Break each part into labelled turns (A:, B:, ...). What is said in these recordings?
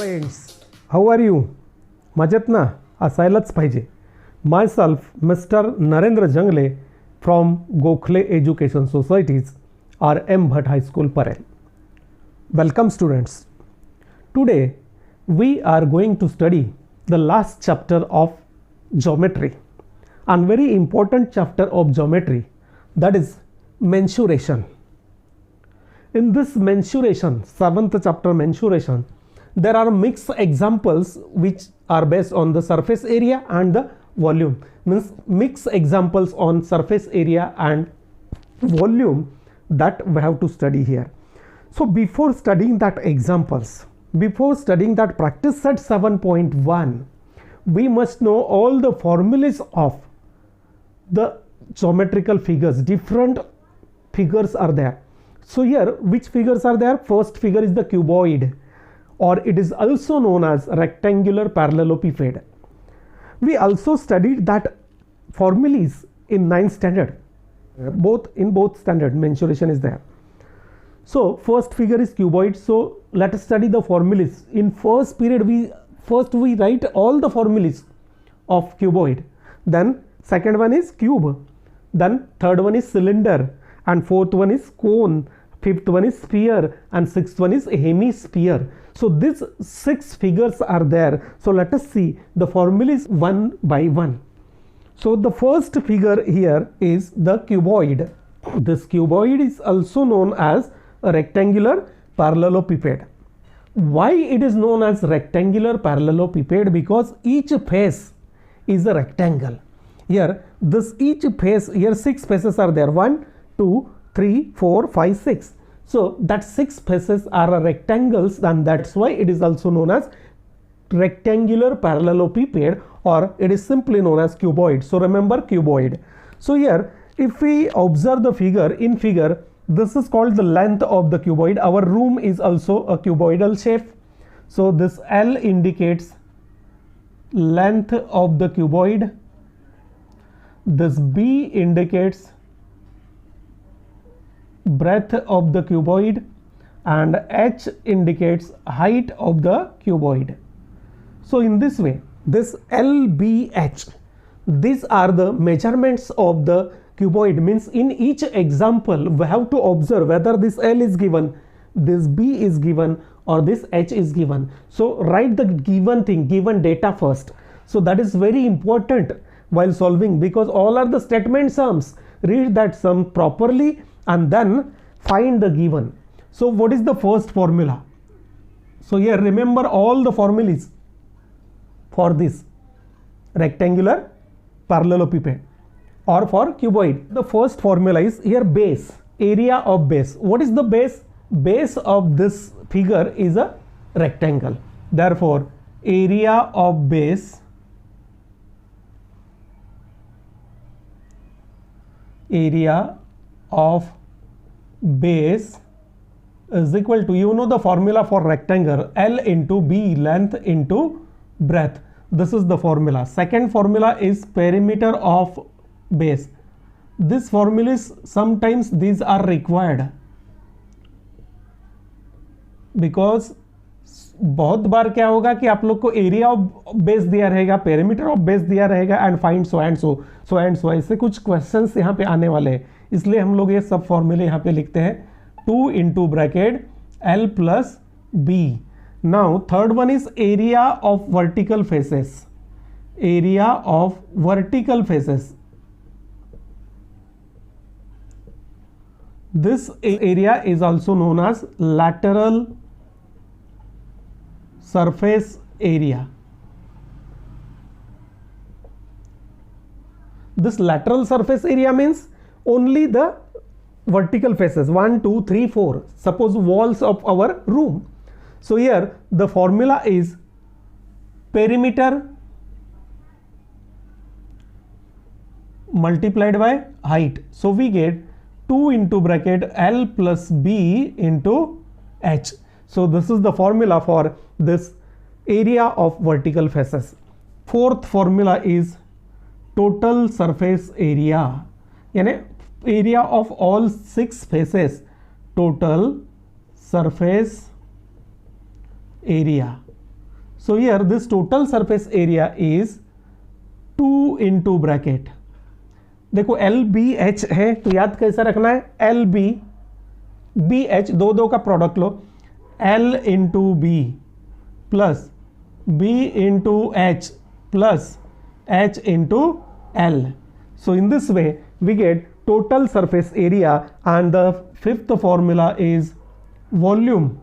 A: Friends, how are you? मजेत ना? असायलाच पाहिजे. माय सेल्फ मिस्टर नरेंद्र जंगले from Gokhale education societies R.M. Bhatt High School, Parel. Welcome students. Today we are going to study the last chapter of geometry and very important chapter of geometry, that is mensuration. In this mensuration, 7th chapter mensuration, there are mixed examples which are based on the surface area and the volume. Means mixed examples on surface area and volume that we have to study here. So before studying that examples, before studying that practice set 7.1, we must know all the formulas of the geometrical figures. Different figures are there. So here which figures are there? First figure is the cuboid, or it is also known as rectangular parallelepiped. We also studied that formulas in 9th standard. Both standard mensuration is there. So first figure is cuboid. So let us study the formulas. In first period we write all the formulas of cuboid. Then second one is cube. Then third one is cylinder, and fourth one is cone, fifth one is sphere, and sixth one is hemisphere. So these 6 figures are there. So let us see the formulas one by one. So the first figure here is the cuboid. This cuboid is also known as a rectangular parallelepiped. Why it is known as rectangular parallelepiped? Because each face is a rectangle. Here each face, here 6 faces are there. 1, 2, 3, 4, 5, 6. So that 6 faces are rectangles, and that's why it is also known as rectangular parallelepiped, or it is simply known as cuboid. So remember cuboid. So here if we observe the figure, in figure this is called the length of the cuboid. Our room is also a cuboidal shape. So this L indicates length of the cuboid. This B indicates breadth of the cuboid, and H indicates height of the cuboid. So in this way, this L, B, H, these are the measurements of the cuboid. Means in each example we have to observe whether this L is given, this B is given, or this H is given. So write the given thing, given data first. So that is very important while solving, because all are the statement sums. Read that sum properly and then find the given. So what is the first formula? So here remember all the formulas for this rectangular parallelepiped or for cuboid. The first formula is here base, area of base. What is the base? Base of this figure is a rectangle. Therefore area of base is equal to, you know the formula for rectangle, L into B, length into breadth. This is the formula. Second formula is perimeter of base. This formulas sometimes these are required, because बहुत बार क्या होगा कि आप लोग को area of base दिया रहेगा, perimeter of base दिया रहेगा, and find so and so ऐसे कुछ क्वेश्चंस यहाँ पे आने वाले हैं. इसलिए हम लोग ये सब फॉर्मूले यहाँ पे लिखते हैं. 2 into bracket L plus B. Now third one is area of vertical faces. Area of vertical faces. This area is also known as lateral surface area. This lateral surface area means only the vertical faces, 1, 2, 3, 4. Suppose walls of our room. So here the formula is perimeter multiplied by height. So we get 2 into bracket L plus B into H. So this is the formula for this area of vertical faces. Fourth formula is total surface area. यानी area of all 6 faces, total surface area. So here this total surface area is 2 into bracket, देखो LBH है तो याद कैसा रखना है, LB BH दो दो का product low, L into B plus B into H plus H into L. So in this way we get total surface area, and the fifth formula is volume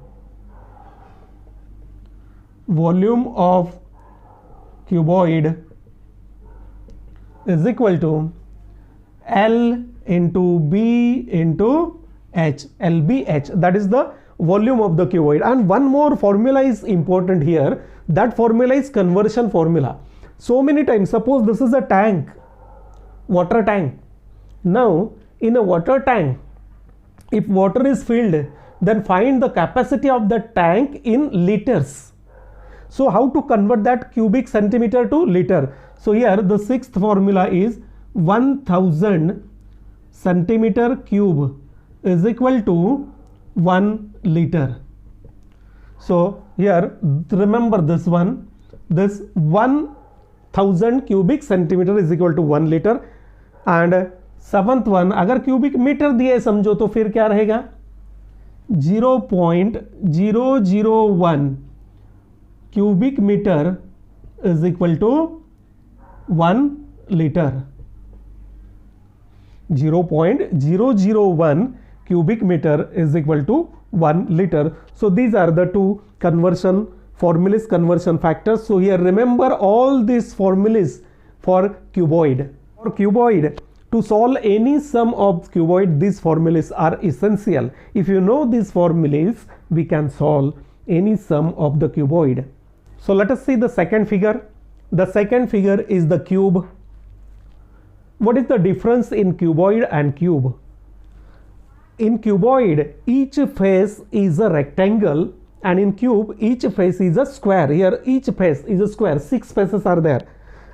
A: of cuboid is equal to L into B into H, LBH, that is the volume of the cuboid. And one more formula is important here, that formula is conversion formula. So many times, suppose this is a tank, water tank. Now in a water tank, if water is filled, then find the capacity of the tank in liters. So how to convert that cubic centimeter to liter? So here the sixth formula is 1000 centimeter cube is equal to 1 liter. So here remember this one, this 1000 cubic centimeter is equal to 1 liter. And seventh one, अगर cubic meter दिए समझो तो फिर क्या रहेगा, 0.001 cubic meter is equal to 1 liter. 0.001 cubic meter is equal to 1 liter. So these are the two conversion formulas, conversion factors. So here remember all these formulas for cuboid. For cuboid, to solve any sum of cuboid, these formulas are essential. If you know these formulas, we can solve any sum of the cuboid. So let us see the second figure. The second figure is the cube. What is the difference in cuboid and cube? In cuboid, each face is a rectangle, and in cube, each face is a square. Here each face is a square, 6 faces are there,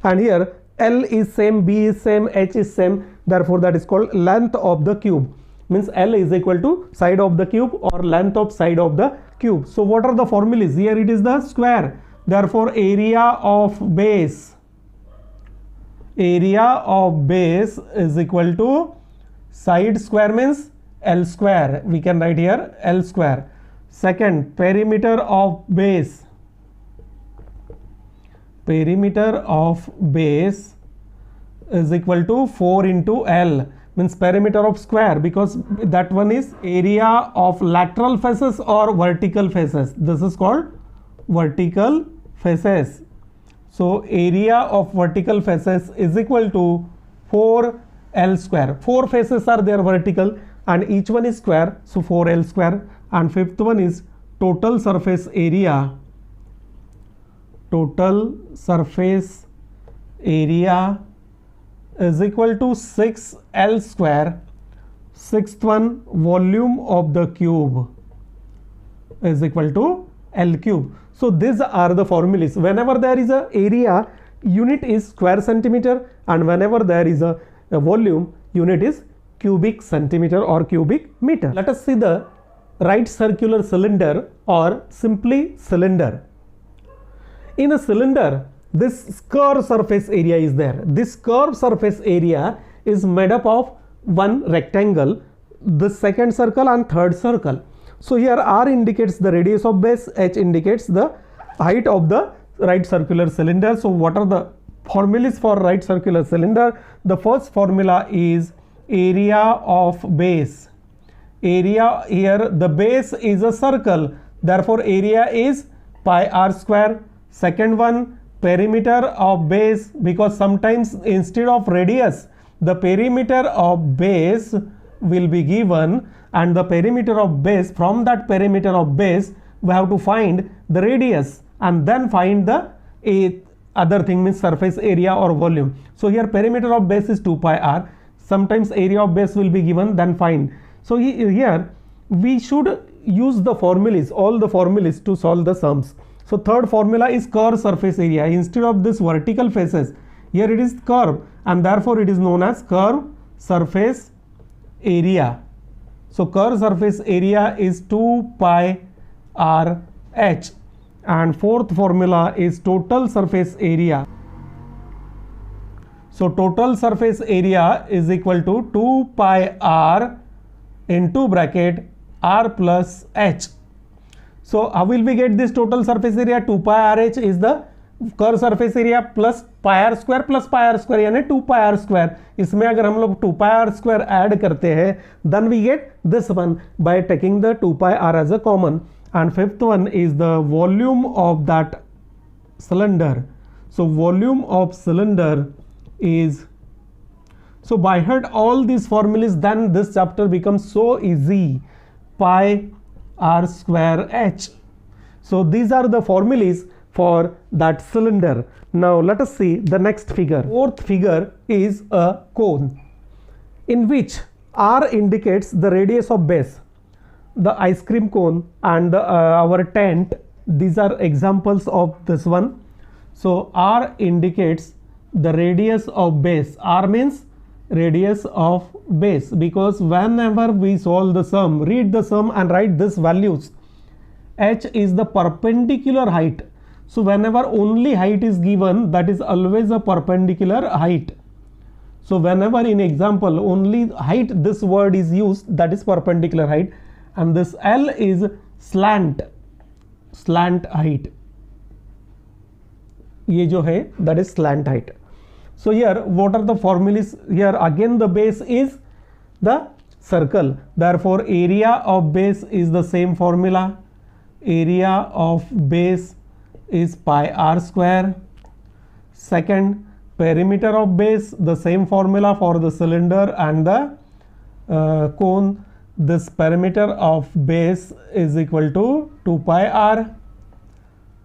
A: and here L is same, B is same, H is same, therefore that is called length of the cube. Means L is equal to side of the cube or length of side of the cube. So what are the formulas? Here it is the square, therefore area of base is equal to side square means L square, we can write here L square. Second, perimeter of base is equal to 4 into L, means perimeter of square, because that one is area of lateral faces or vertical faces. This is called vertical faces. So area of vertical faces is equal to 4L square. 4 faces are there vertical and each one is square, so 4L square. And fifth one is total surface area. Total surface area is equal to 6L square. Sixth one, volume of the cube is equal to L cube. So these are the formulas. Whenever there is a area, unit is square centimeter, and whenever there is a volume, unit is cubic centimeter or cubic meter. Let us see the right circular cylinder or simply cylinder. In a cylinder, this curved surface area is there. This curved surface area is made up of one rectangle, the second circle and third circle. So here R indicates the radius of base, H indicates the height of the right circular cylinder. So what are the formulas for right circular cylinder? The first formula is area of base. Area, here the base is a circle, therefore area is pi r square. Second one, perimeter of base, because sometimes instead of radius, the perimeter of base will be given, and the perimeter of base, from that perimeter of base we have to find the radius and then find the other thing, means surface area or volume. So here perimeter of base is 2 pi r. Sometimes area of base will be given, then find. So here we should use the formulas, all the formulas to solve the sums. So third formula is curved surface area. Instead of this vertical faces, here it is curve, and therefore it is known as curved surface area. So curved surface area is 2 pi r h. and fourth formula is total surface area. So total surface area is equal to 2 pi r into bracket r plus h. So how will we get this total surface area? 2 pi r h is the curve surface area plus pi r square यानी 2 pi r square. इसमें अगर हम लोग 2 pi r square add करते हैं then we get this one by taking the 2 pi r as a common. And fifth one is the volume of that cylinder. So volume of cylinder is, so by heart all these formulas, then this chapter becomes so easy. Pi r square h. So these are the formulas for that cylinder. Now let us see the next figure. Fourth figure is a cone in which r indicates the radius of base. The ice cream cone and our tent, these are examples of this one. So r indicates the radius of base. R means radius of base, because whenever we solve the sum, read the sum and write these values. H is the perpendicular height. So whenever only height is given, that is always a perpendicular height. So whenever in example only height, this word is used, that is perpendicular height. And this L is slant height. ये जो है that is slant height. So here what are the formulas? Here again the base is the circle, therefore area of base is the same formula. Area of base is pi r square. Second, perimeter of base, the same formula for the cylinder and the cone. This perimeter of base is equal to 2 pi r.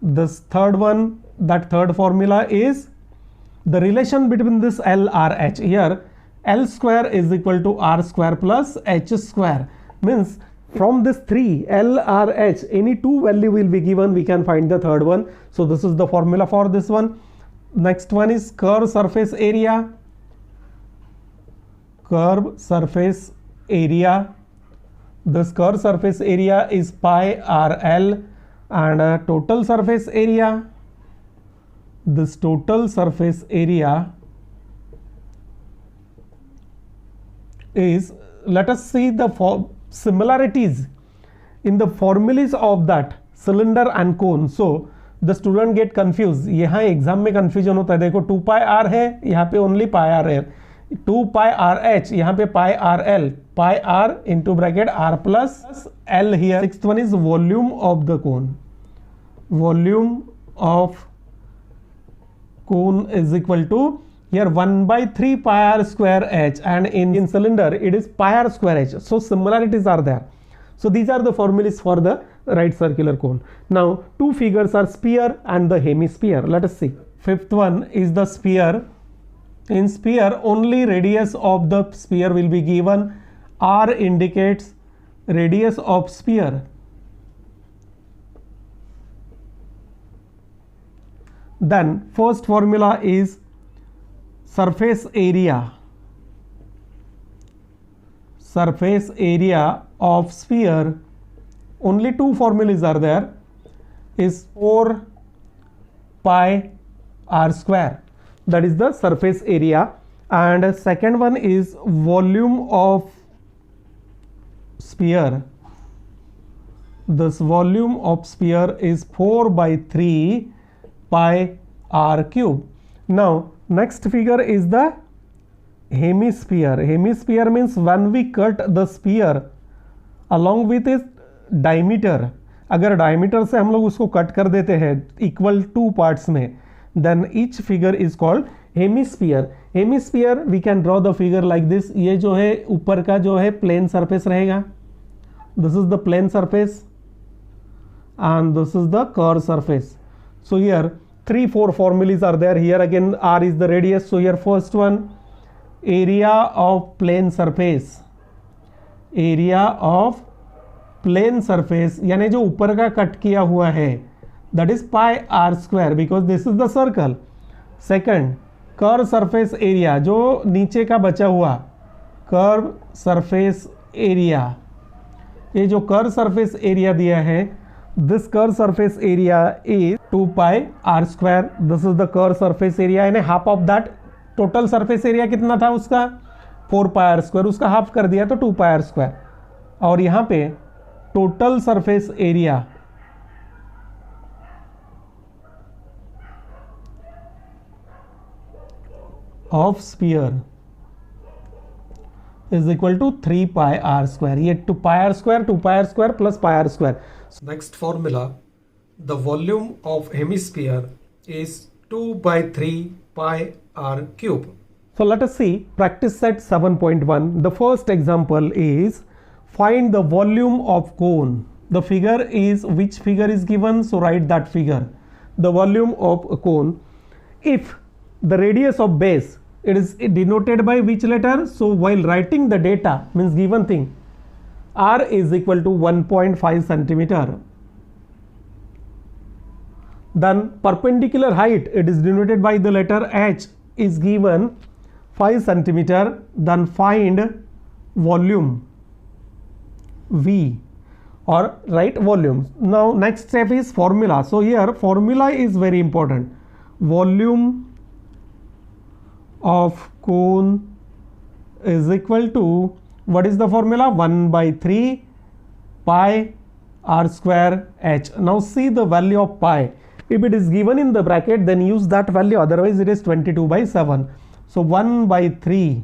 A: This third one, that third formula is the relation between this L, R, H. Here L square is equal to R square plus H square. Means from this 3 L, R, H, any two value will be given, we can find the third one. So this is the formula for this one. Next one is curve surface area. Curve surface area. This curve surface area is pi r L, and total surface area. This total surface area is, let us see the similarities in the formulas of that cylinder and cone. So the student get confused. यहाँ exam में confusion होता है. देखो 2 pi r है, यहाँ पे only pi r है. 2 pi r h, यहाँ पे pi r l. Pi r into bracket r plus l here. Sixth one is volume of the cone. Volume of cone is equal to, here 1/3 pi r square h, and in cylinder it is pi r square h. So similarities are there. So these are the formulas for the right circular cone. Now two figures are sphere and the hemisphere. Let us see. Fifth one is the sphere. In sphere only radius of the sphere will be given. R indicates radius of sphere. Then first formula is surface area. Surface area of sphere, only two formulas are there, is 4 pi r square. That is the surface area. And second one is volume of sphere. This volume of sphere is 4/3 pi r cube. Now next figure is the hemisphere. Hemisphere means when we cut the sphere along with its diameter, अगर diameter से हम लोग उसको cut कर देते हैं equal two parts में, then each figure is called hemisphere. Hemisphere we can draw the figure like this. ये जो है ऊपर का जो है plane surface रहेगा. This is the plane surface and this is the curved surface. So here 3-4 formulas are there. Here again r is the radius. So here first one, area of plane surface. Area of plane surface यानी जो ऊपर का cut किया हुआ है, that is pi r square because this is the circle. Second, curve surface area, जो नीचे का बचा हुआ curve surface area. ये जो curve surface area दिया है, this curved surface area is 2 pi r square. This is the curved surface area, यानी half of that total surface area कितना था उसका 4 pi r square, उसका half कर दिया तो 2 pi r square. और यहाँ पे total surface area of sphere is equal to 3 pi r square. ये 2 pi r square plus pi r square. Next formula, the volume of hemisphere is 2 by 3 pi r cube. So let us see practice set 7.1. The first example is find the volume of cone. The figure is, which figure is given, so write that figure. The volume of a cone. If the radius of base, it is denoted by which letter? So while writing the data, means given thing, r is equal to 1.5 centimeter. Then perpendicular height, it is denoted by the letter h, is given 5 centimeter. Then find volume v, or write volume. Now next step is formula. So here formula is very important. Volume of cone is equal to, what is the formula? 1 by 3 pi r square h. Now see the value of pi. If it is given in the bracket, then use that value, otherwise it is 22 by 7. So 1 by 3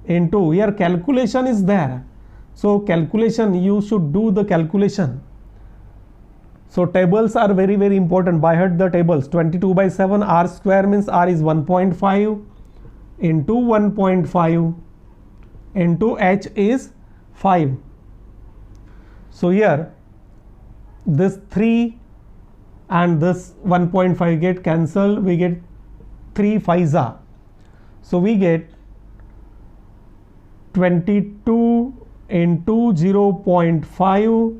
A: into, here calculation is there. So calculation, you should do the calculation. So tables are very, very important. By heart the tables. 22 by 7, r square means r is 1.5 into 1.5 into h is 5. So here this 3 and this 1.5 get cancelled, we get 3 5s are. So we get 22 into 0.5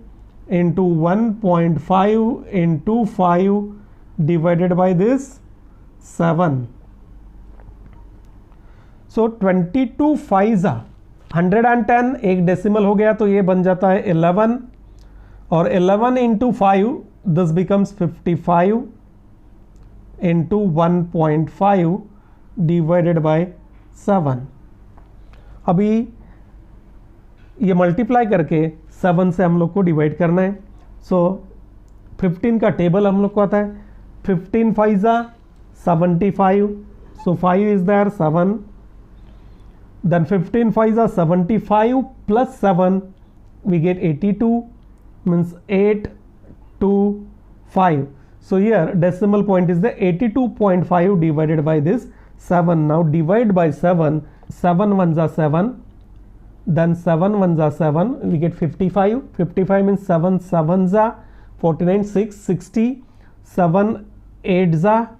A: into 1.5 into 5 divided by this 7. So 22 5s are 110, एक decimal हो गया तो ये बन जाता है 11, और 11 into 5, this becomes 55 into 1.5 divided by 7. अभी ये मल्टीप्लाई करके 7 से हम लोग को डिवाइड करना है. सो 15 का टेबल हम लोग को आता है. 15 5s are 75, so 5 is there, 7. Then 15 5s are 75 plus 7, we get 82, means 8 to 5. So here decimal point is the 82.5 divided by this 7. Now divide by 7, 7 ones are 7, then 7 ones are 7, we get 55. 55 means 7 7s are 49, 6 60, 7 8s are,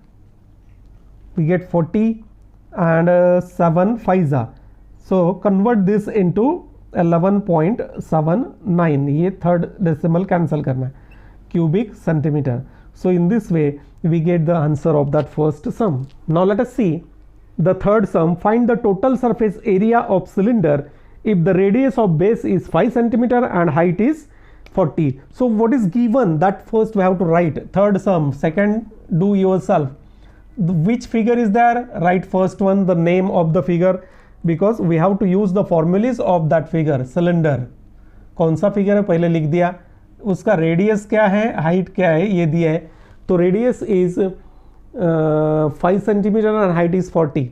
A: we get 40, and 7 5s are. So convert this into 11.79. ये third decimal cancel करना है, cubic centimeter. So in this way we get the answer of that first sum. Now let us see the third sum. Find the total surface area of cylinder if the radius of base is 5 centimeter and height is 40. So what is given, that first we have to write. Third sum, second do yourself. Which figure is there? Write first one, the name of the figure, because we have to use the formulas of that figure. Cylinder कौन सा figure है पहले लिख दिया, उसका radius क्या है, height क्या है ये दिया है. तो radius is 5 centimetre and height is 40.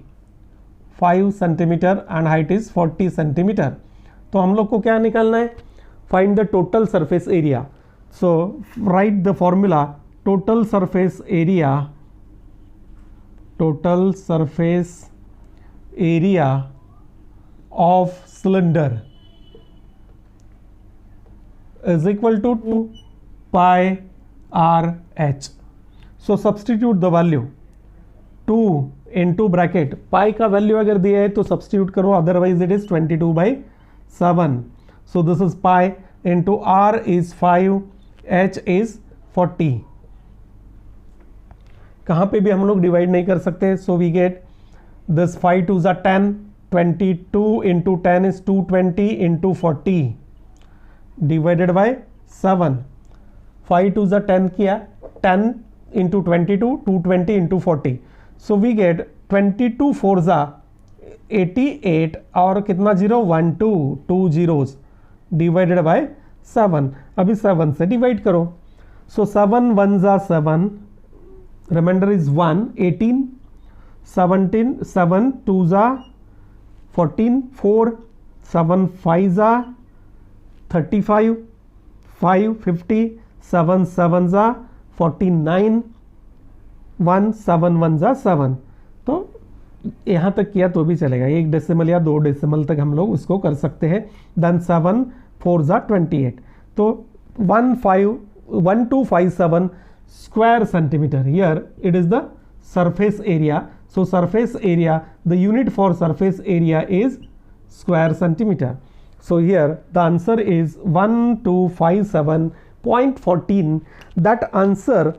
A: 5 centimetre and height is 40 centimetre. तो हम लोग को क्या निकालना है, find the total surface area. So right the formula, total surface area, total surface area of cylinder is equal to 2 pi r h. So substitute the value 2 into bracket, pi का value अगर दिया है तो substitute करो, otherwise it is 22 by 7. So this is pi into r is 5, h is 40. कहाँ पे भी हम लोग डिवाइड नहीं कर सकते. So we get this 5 2s are 10, 22 into 10 is 220 into 40 divided by 7. 5 2 ज़ा 10 किया, 10 into 22, 220 into 40, so we get 22 4 ज़ा 88 और कितना जीरो 1 2 2 जीरोस डिवाइडेड बाय 7। अभी 7 से डिवाइड करो, सो 7 1 ज़ा 7, रिमाइंडर इज 1, 18, 17 7 2 ज़ा 14, 4 7 5 ज़ा 35, 5 50, 7 7 ज़ा 49, 1 7 1 ज़ा 7। तो यहाँ तक किया तो भी चलेगा, एक डेसिमल या 2 डेसिमल तक हम लोग उसको कर सकते हैं। देन 7 4 ज़ा 28, तो 1257 square centimeter. Here it is the surface area. So surface area, the unit for surface area is square centimeter. So here the answer is 1257.14. That answer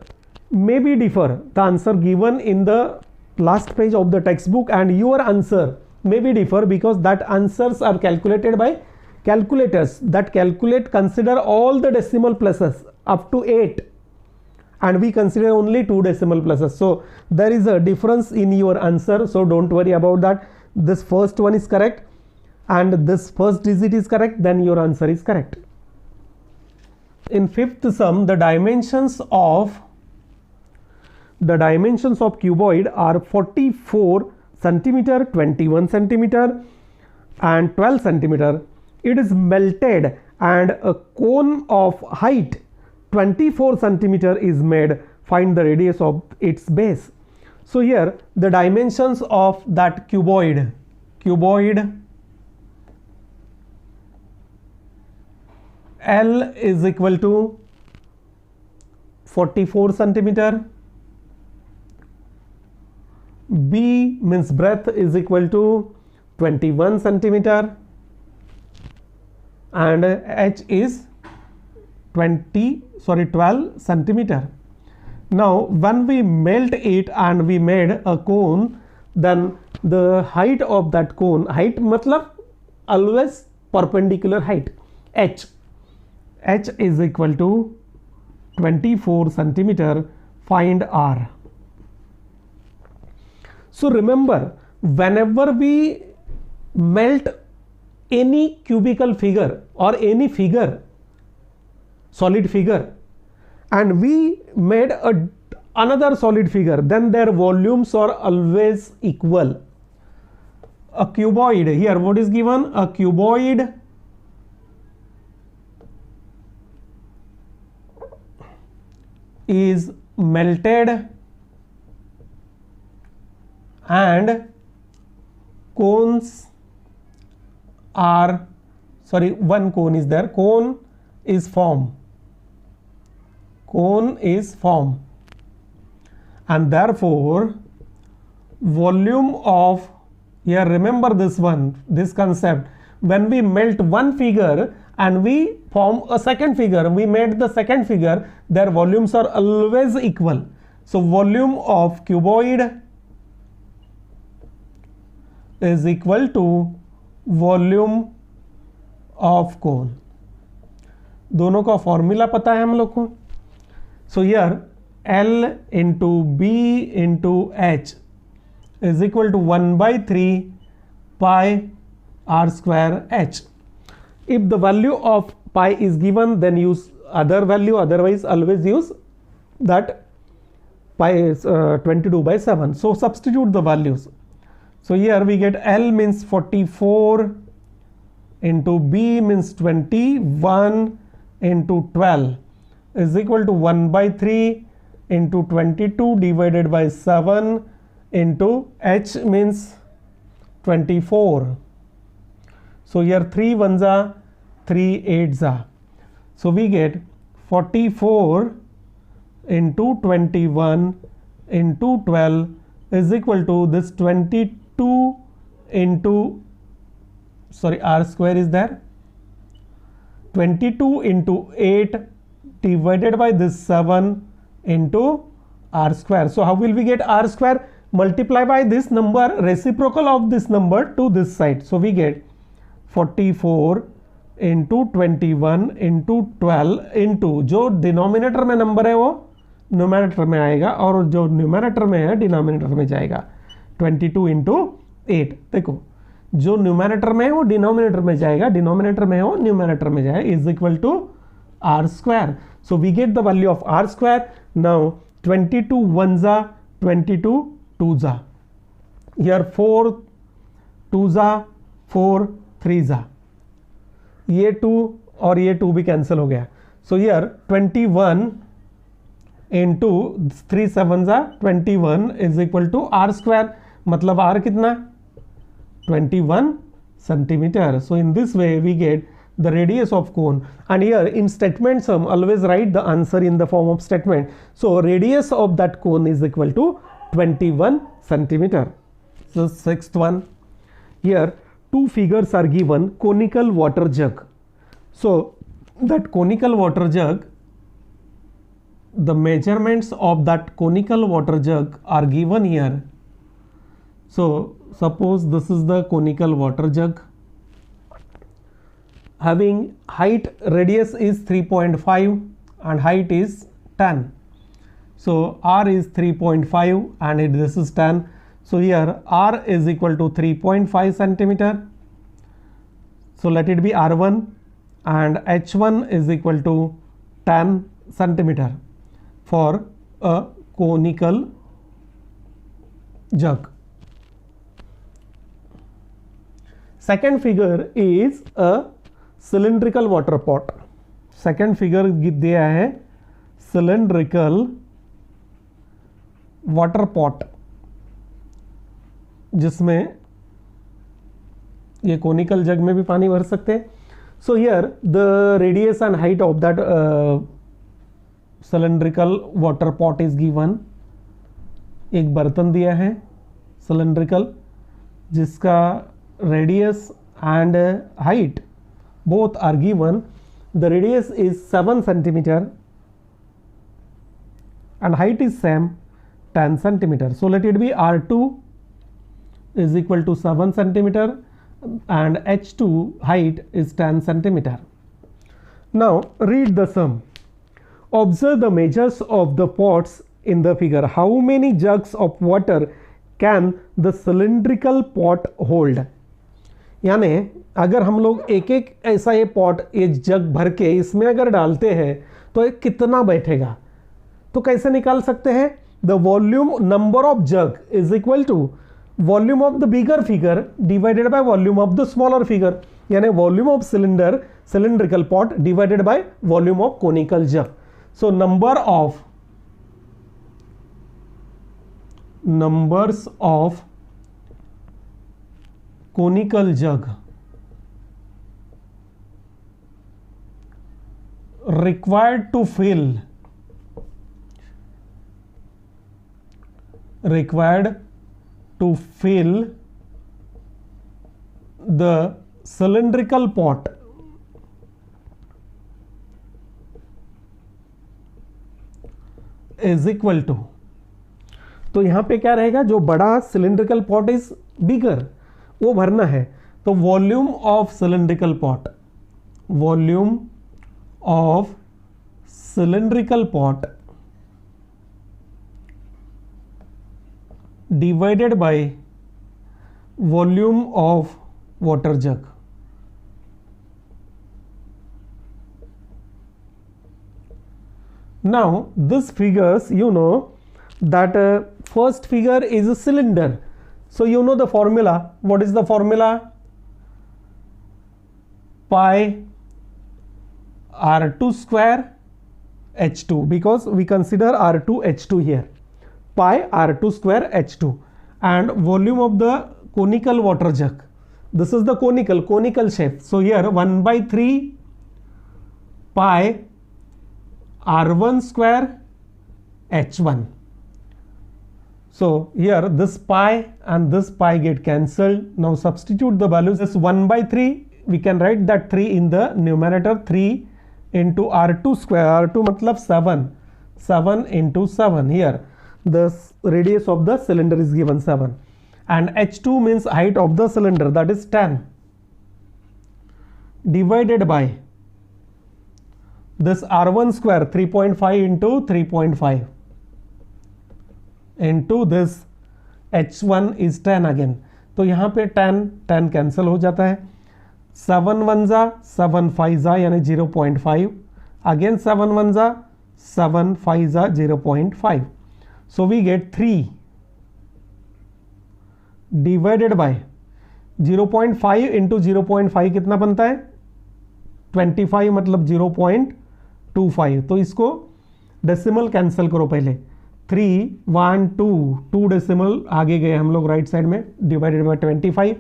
A: may be differ. The answer given in the last page of the textbook and your answer may be differ, because that answers are calculated by calculators that consider all the decimal places up to 8, and we consider only 2 decimal places. So there is a difference in your answer, so don't worry about that. This first one is correct and this first digit is correct, then your answer is correct. In fifth sum, the dimensions of cuboid are 44 centimeter, 21 centimeter and 12 centimeter. It is melted and a cone of height 24 centimeter is made. Find the radius of its base. So here the dimensions of that cuboid L is equal to 44 centimeter, B means breadth is equal to 21 centimeter, and H is 12 centimeter. Now when we melt it and we made a cone, then the height of that cone, height matlab always perpendicular height, H is equal to 24 centimeter. Find R. So remember, whenever we melt any cubical figure or any figure, solid figure, and we made another solid figure, then their volumes are always equal. A cuboid, here what is given? A cuboid is melted and cones are, sorry, one cone is there, cone is formed, and therefore volume of, here remember this one, this concept, when we melt one figure and we form a second figure, we made the second figure, their volumes are always equal. So volume of cuboid is equal to volume of cone. दोनों का formula पता है हम लोग को. So here L into b into h is equal to 1/3 pi r square h. If the value of pi is given, then use other value, otherwise always use that pi is 22/7. So substitute the values. So here we get L means 44 into B means 21 into 12 is equal to 1/3 into 22 divided by 7 into H means 24. So here 3 ones are 3 8s are. So we get 44 into 21 into 12 is equal to this 22 into, sorry, r square is there, 22 into 8 divided by this 7 into r square. So how will we get r square? Multiply by this number, reciprocal of this number to this side. So we get 44 into 21 into 12 into जो denominator में number है वो numerator में आएगा और जो numerator में है डिनोमिनेटर में जाएगा। 22 इंटू 8, देखो जो न्यूमरेटर में है वो डिनोमिनेटर में जाएगा, डिनोमिनेटर में है वो न्यूमरेटर में जाएगा, is equal to r square. So we get the value of r square. Now 22 1 जा 22 2 जा, हियर 4 2 जा 4 3 जा, ये 2 और ये 2 भी कैंसिल हो गया। सो हियर 21 इंटू 3 7 जा 21 is equal to r square, मतलब आर कितना 21 centimeter. So in this way we get the radius of cone, and here in statement sum always write the answer in the form of statement. So radius of that cone is equal to 21 centimeter. So sixth one, here two figures are given, conical water jug. So that conical water jug, the measurements of that conical water jug are given here. So suppose this is the conical water jug having height, radius is 3.5 and height is 10. So r is 3.5 and this is 10. So here r is equal to 3.5 centimeter. So let it be r1 and h1 is equal to 10 centimeter for a conical jug. Second figure is a cylindrical water pot. Second figure दिया है cylindrical water pot, जिसमें ये conical jug में भी पानी भर सकते हैं. So here the radius and height of that cylindrical water pot is given. एक बर्तन दिया है cylindrical जिसका radius and height both are given. The radius is 7 centimeter and height is same 10 centimeter. So let it be r2 is equal to 7 centimeter and h2 height is 10 centimeter. Now read the sum. Observe the measures of the pots in the figure. How many jugs of water can the cylindrical pot hold? यानी अगर हम लोग एक एक ऐसा ये pot ये जग भर के इसमें अगर डालते हैं तो ये कितना बैठेगा, तो कैसे निकाल सकते हैं? The volume number of jug is equal to volume of the bigger figure divided by volume of the smaller figure, यानी volume of cylindrical pot divided by volume of conical jug. So numbers of conical jug required to fill the cylindrical pot is equal to, तो यहां पे क्या रहेगा, जो बड़ा cylindrical pot is bigger वो भरना है, तो volume of cylindrical pot divided by volume of water jug. Now this figures, you know that first figure is a cylinder. So you know the formula. What is the formula? Pi r2 square h2, because we consider r2 h2 here. Pi r2 square h2 and volume of the conical water jug. This is the conical shape. So here 1/3 pi r1 square h1. So here this pi and this pi get cancelled. Now substitute the values. This 1/3, we can write that 3 in the numerator. 3 into r2 square, r2 matlab 7 into 7. Here the radius of the cylinder is given 7 and h2 means height of the cylinder, that is 10. divided by this r1 square 3.5 into 3.5 into this h1 is 10 again. तो यहाँ पे 10 cancel हो जाता है, 7 1 जा 7 5 जा यानी 0.5, again 7 1 जा 7 5 जा 0.5. So we get 3 divided by 0.5 into 0.5 कितना बनता है 25 मतलब 0.25. तो इसको डेसिमल कैंसिल करो पहले, 3 1 2 डेसिमल आगे गए हम लोग राइट साइड में, डिवाइडेड बाय 25.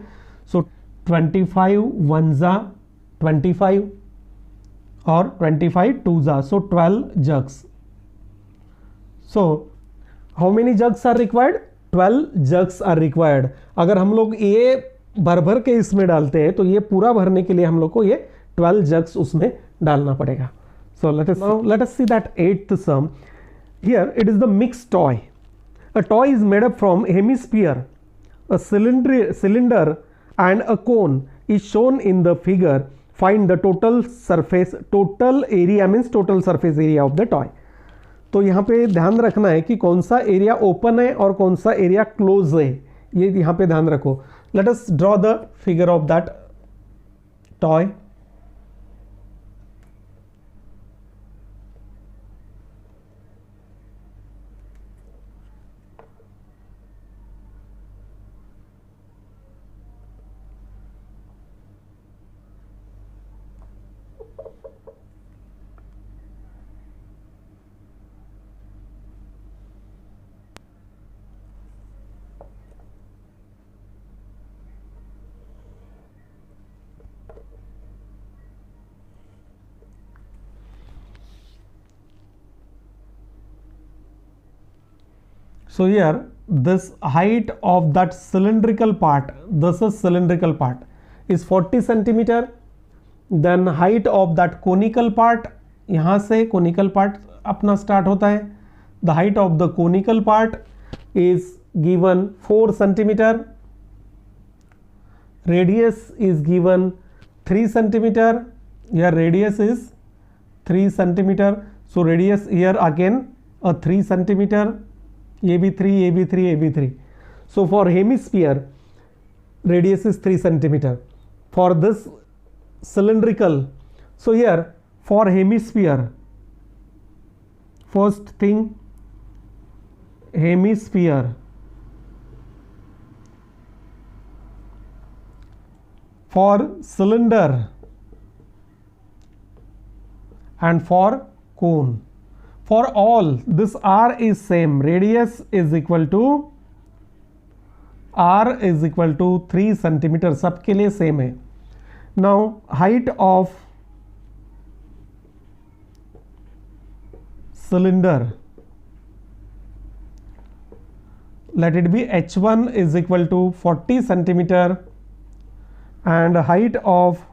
A: सो 25 1 जा 25 और 25 2 जा, so 12 jugs. So how many jugs are required? 12 jugs are required. अगर हम लोग ये भर के इसमें डालते हैं तो ये पूरा भरने के लिए हम लोग को ये 12 jugs उसमें डालना पड़ेगा. So let us see that eighth sum. Here it is the mixed toy. A toy is made up from hemisphere, a cylinder and a cone is shown in the figure. Find the total area means total surface area of the toy. तो यहाँ पे ध्यान रखना है कि कौन सा area open है और कौन सा एरिया क्लोज है, ये यहाँ पे ध्यान रखो. Let us draw the figure of that toy. So here this height of that cylindrical part, this is cylindrical part, is 40 centimeter. Then height of that conical part, यहाँ से conical part अपना start होता है. The height of the conical part is given 4 centimeter. Radius is given 3 centimeter. Here radius is 3 centimeter. So radius here again a 3 centimeter. ये भी 3, ये भी 3, ये भी 3. So for hemisphere radius is 3 centimeter. For this cylindrical, so here for hemisphere, first thing hemisphere, for cylinder and for cone. For all this r is same, radius is equal to r is equal to 3 centimeter, सबके लिए same है. Now height of cylinder, let it be h1 is equal to 40 centimeter and height of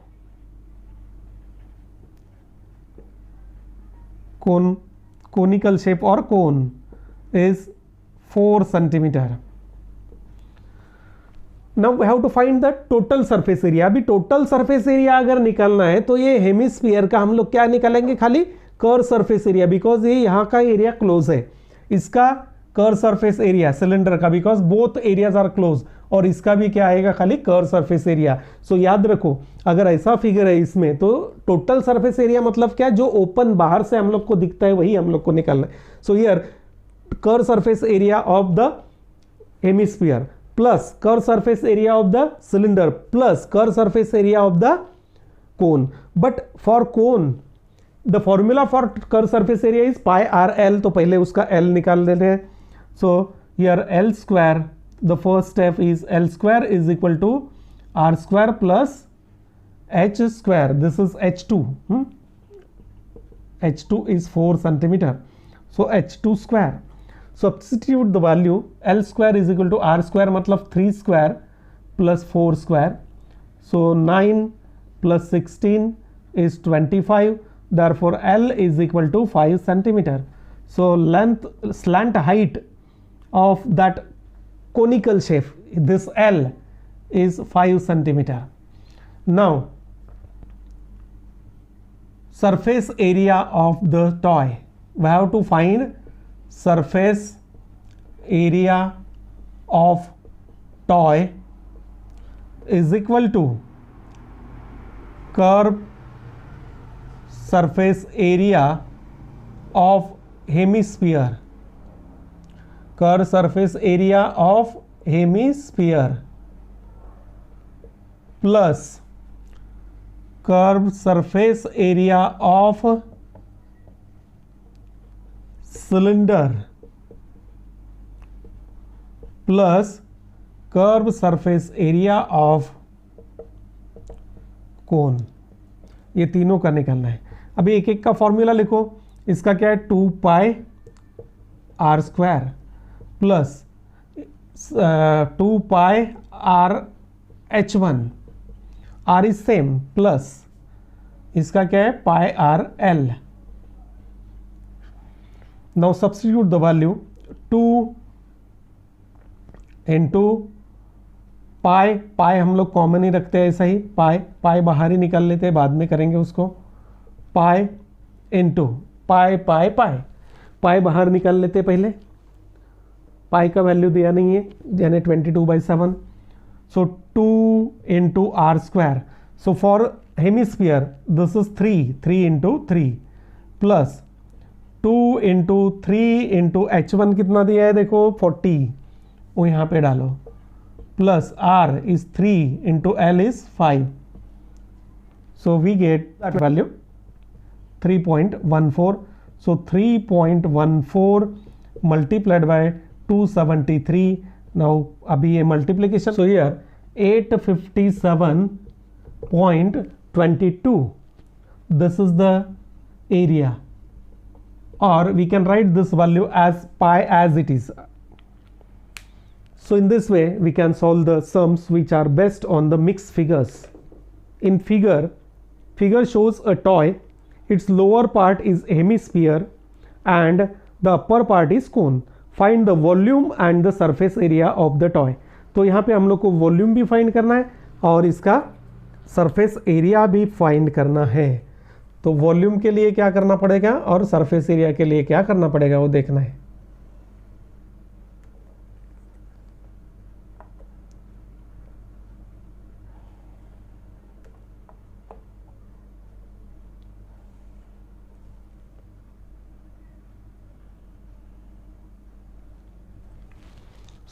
A: conical shape or cone is 4 centimeter. Now we have to find the total surface area. अभी total surface area अगर निकालना है तो ये hemisphere का हम लोग क्या निकालेंगे, खाली कर्व सरफेस एरिया, बिकॉज ये यहाँ का एरिया क्लोज है. इसका कर्व सरफेस एरिया सिलेंडर का, because both areas are close, और इसका भी क्या आएगा, खाली कर्व सरफेस एरिया. सो याद रखो अगर ऐसा फिगर है इसमें तो टोटल सरफेस एरिया मतलब क्या, जो ओपन बाहर से हम लोग को दिखता है वही हम लोग को निकालना है. So here curve surface area of the hemisphere plus curve surface area of the cylinder plus curve surface area of the cone. But for cone the formula for curve surface area is pi r l, तो पहले उसका l निकाल देते हैं. So here l square, the first step is l square is equal to r square plus h square. This is h2. h2 is 4 centimeter, so h2 square. Substitute the value, l square is equal to r square मतलब 3 square plus 4 square. So 9 plus 16 is 25. Therefore l is equal to 5 centimeter. So slant height of that conical shape, this l is 5 centimeter. Now surface area of the toy. We have to find surface area of toy is equal to curve surface area of hemisphere. Curve surface area of hemisphere plus curve surface area of cylinder plus curve surface area of कोन. ये तीनों का निकालना है. अभी एक एक का formula लिखो. इसका क्या है, 2 pi r square plus 2 pi r H1, r is same, plus इसका क्या है, pi r l. Now substitute the value. 2 into pi, pi हम लोग कॉमन ही रखते हैं ऐसा ही, पाई पाई बाहर ही निकाल लेते हैं, बाद में करेंगे उसको. पाई इंटू पाई पाई पाई, पाई बाहर निकाल लेते हैं पहले. पाई का वैल्यू दिया नहीं है, यानी 22/7. So 2 into r square. So for hemisphere this is 3 into 3 plus 2 into 3 into h1 कितना दिया है देखो 40, वो यहाँ पे डालो, plus r is 3 into l is 5. So we get that value 3.14. So 3.14 multiplied by 273. Now अभी ये multiplication. So here 857.22. This is the area, or we can write this value as pi as it is. So in this way we can solve the sums which are based on the mixed figures. In figure shows a toy. Its lower part is hemisphere and the upper part is cone. Find the volume and the surface area of the toy. तो यहाँ पे हम लोग को volume भी find करना है और इसका सरफेस एरिया भी फाइंड करना है. तो वॉल्यूम के लिए क्या करना पड़ेगा और सरफेस एरिया के लिए क्या करना पड़ेगा वो देखना है.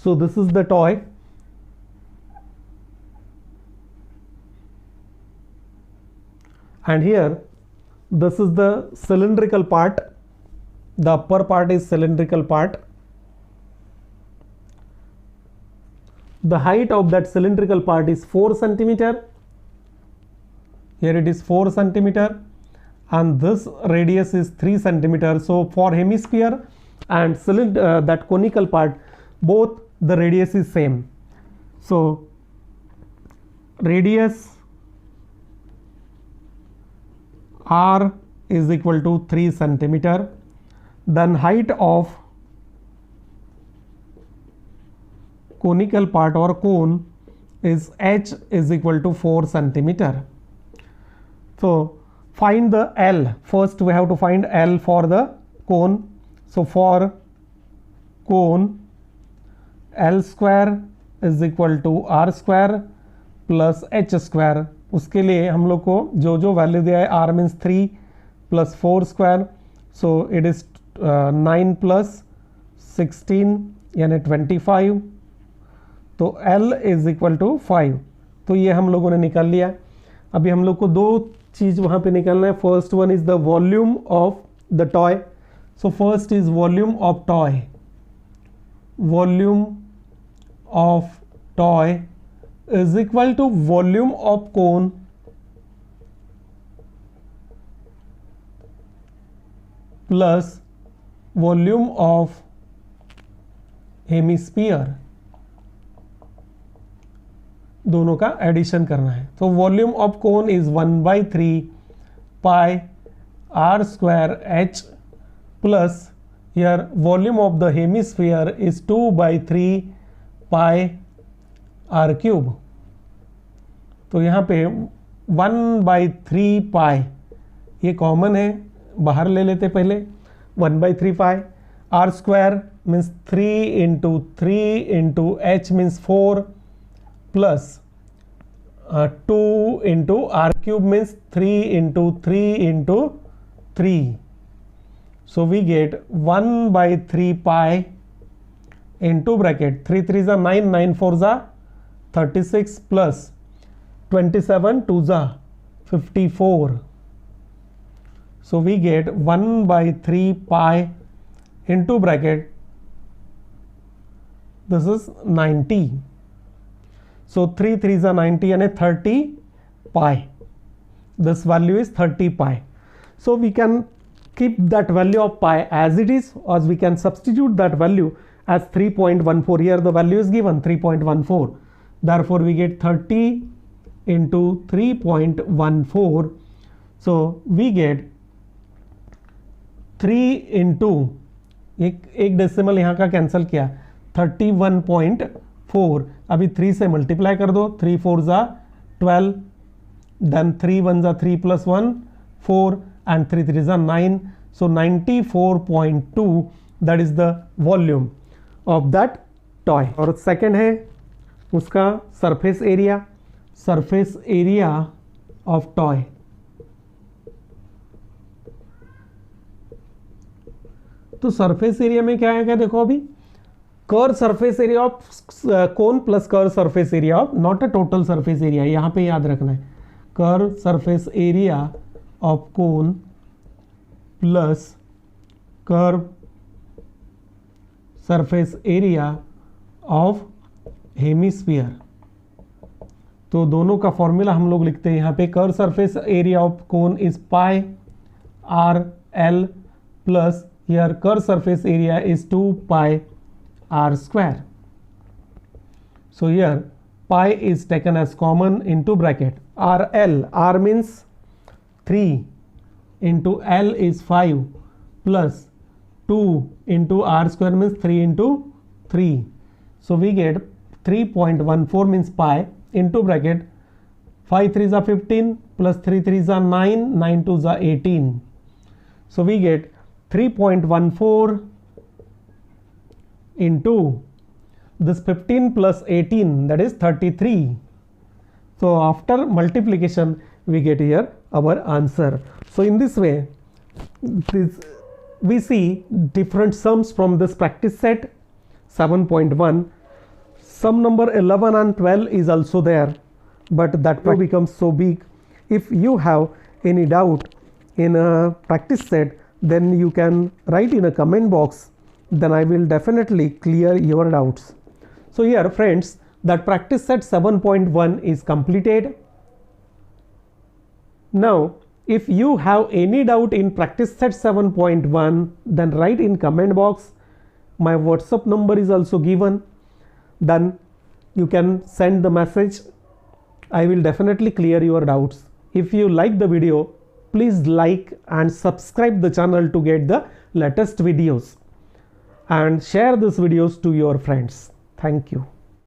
A: So this is the toy. And here this is the cylindrical part. The upper part is cylindrical part. The height of that cylindrical part is 4 centimeter. Here it is 4 centimeter and this radius is 3 centimeter. So for hemisphere and cylinder, that conical part, both the radius is same. So radius r is equal to 3 centimeter. Then height of conical part or cone is h is equal to 4 centimeter. So find the L. First we have to find L for the cone. So for cone, L square is equal to r square plus h square. उसके लिए हम लोग को जो जो value दिया है, r means 3 plus 4 square, so it is 9 plus 16 यानी 25. तो L इज इक्वल टू 5. तो ये हम लोगों ने निकाल लिया. अभी हम लोग को दो चीज़ वहाँ पे निकालना है. First one is the volume of the toy. So first is volume of toy. Volume of toy is equal to volume of cone plus volume of hemisphere. दोनों का एडिशन करना है. तो volume of cone is 1/3 pi r square h plus here volume of the hemisphere is 2/3 pi r cube. तो यहाँ पे 1/3 पाई ये common है, बाहर ले लेते पहले, 1/3 pi. R square means 3 into 3 into h means 4 plus 2 into r cube means 3 into 3 into 3. So we get 1/3 pi into bracket 3 3s are 9, 9 4s are 36 plus 27 2s are 54. So we get 1/3 pi into bracket, this is 90. So 3 3s are 90 and 30 pi. This value is 30 pi. So we can keep that value of pi as it is, or we can substitute that value as 3.14. Here the value is given 3.14. Therefore we get 30 into 3.14. So we get 3 into एक decimal यहाँ का cancel किया, 31.4. अभी 3 से multiply कर दो, 3 4s are 12, then 3 1s are 3 plus 1 4 and 3 3s are 9. So 94.2, that is the volume of that toy. और second है उसका surface area, surface area of toy. तो सरफेस एरिया में क्या आएगा, देखो अभी curve surface area of cone plus curve surface area of, not a total surface area, यहाँ पे याद रखना है. Curve surface area of cone plus curve surface area of hemisphere. तो दोनों का फॉर्मूला हम लोग लिखते हैं यहाँ पे. Curve surface area of cone is pi r l plus here curve surface area is 2 pi r square. So here pi is taken as common into bracket. RL, R means 3 into L is 5 plus 2 into R square means 3 into 3. So we get 3.14 means pi into bracket 5 3s are 15 plus 3 3s are 9, 9 2s are 18. So we get 3.14 into this 15 plus 18, that is 33. So after multiplication we get here our answer. So in this way we see different sums from this practice set 7.1. Sum number 11 and 12 is also there, but that becomes so big. If you have any doubt in a practice set, then you can write in a comment box, then I will definitely clear your doubts. So here friends, that practice set 7.1 is completed. Now if you have any doubt in practice set 7.1, then write in comment box. My WhatsApp number is also given, then you can send the message. I will definitely clear your doubts. If you like the video, please like and subscribe the channel to get the latest videos, and share these videos to your friends. Thank you.